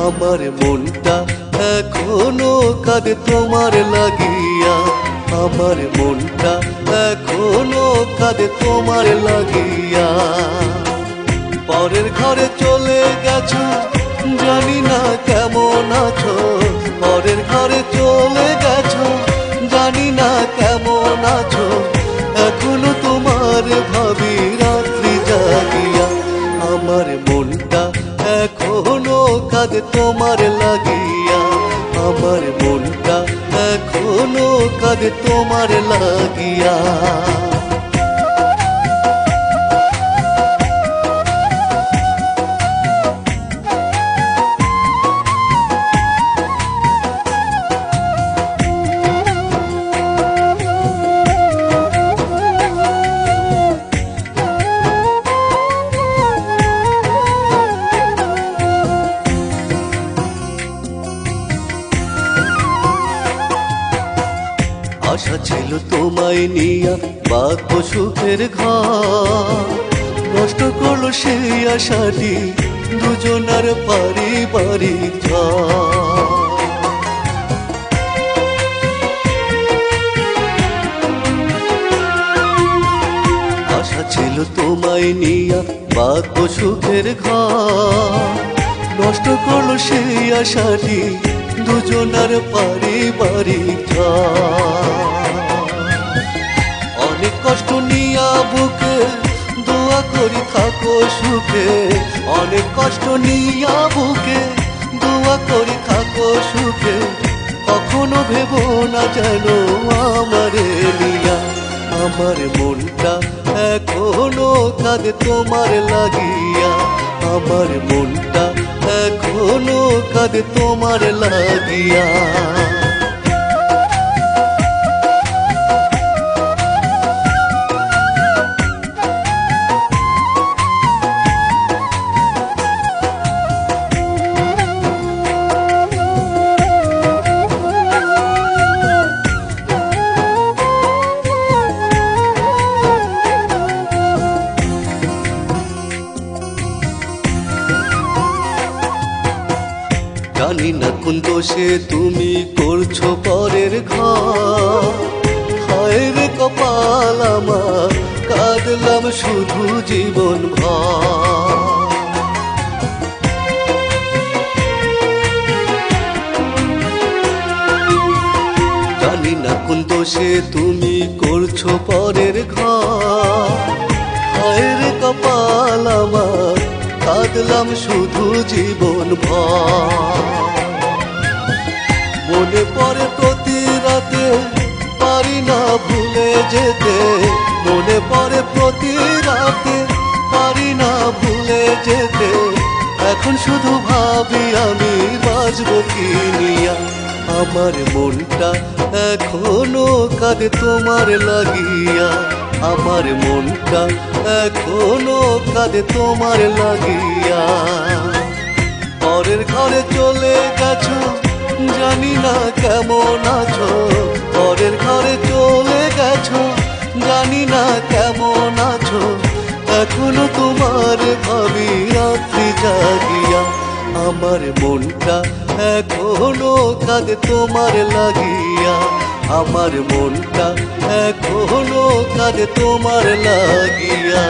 আমার মনটা এখনো কাঁদে তোমার লাগিয়া, আমার মনটা এখনো কাঁদে তোমার লাগিয়া। পরের ঘরে চলে গেছো, জানি না কেমন আছো। পরের ঘরে চলে গেছো, জানি না কেমন আছো। এখনো তোমার ভাবি রাত্রি জাগিয়া, আমার মনটা এখনো কাঁদে তোমার লাগিয়া, আমার মনটা এখনো কাঁদে তোমার লাগিয়া। আশা ছিল তোমায় নিয়া বাঁধবো সুখের ঘর, নষ্ট করলো সেই আশাটি দুজনার পারিবারিক ঝড়। আশা ছিল তোমায় নিয়া বাঁধবো সুখের ঘর, নষ্ট করলো সেই আশাটি দুজনার পারিবারিক ঝড়। অনেক কষ্ট নিয়া বুকে দোয়া করি থাকো সুখে, অনেক কষ্ট নিয়া বুকে দোয়া করি থাকো সুখে। কখনো ভেবো না যেন আমারে নিয়া, আমার মনটা এখনো কাঁদে তোমার লাগিয়া, আমার মনটা এখনো কাঁদে তোমার লাগিয়া। জানি না কোন দোষে তুমি করছো পরের ঘর, হায় রে কপাল আমার, কাঁদলাম শুধু জীবন ভর। জানি না কোন দোষে তুমি করছো পরের ঘর, হায় রে কপাল আমার, কাঁদলাম শুধু জীবন ভর। মনে পড়ে প্রতি রাতে, পারি না ভুলে যেতে। মনে পড়ে প্রতি রাতে, পারি না ভুলে যেতে। এখন শুধু ভাবি আমি বাঁচবো কি নিয়া, আমার মনটা এখনো কাঁদে তোমার লাগিয়া, আমার মনটা এখনো কাঁদে তোমার লাগিয়া। পরের ঘরে চলে গেছো, জানি না কেমন আছো। পরের ঘরে চলে গেছো, জানি না কেমন আছো। এখনো তোমার ভাবি রাত্রি জাগিয়া, আমার মনটা এখনো কাঁদে তোমার লাগিয়া, আমার মনটা এখনো কাঁদে তোমার লাগিয়া।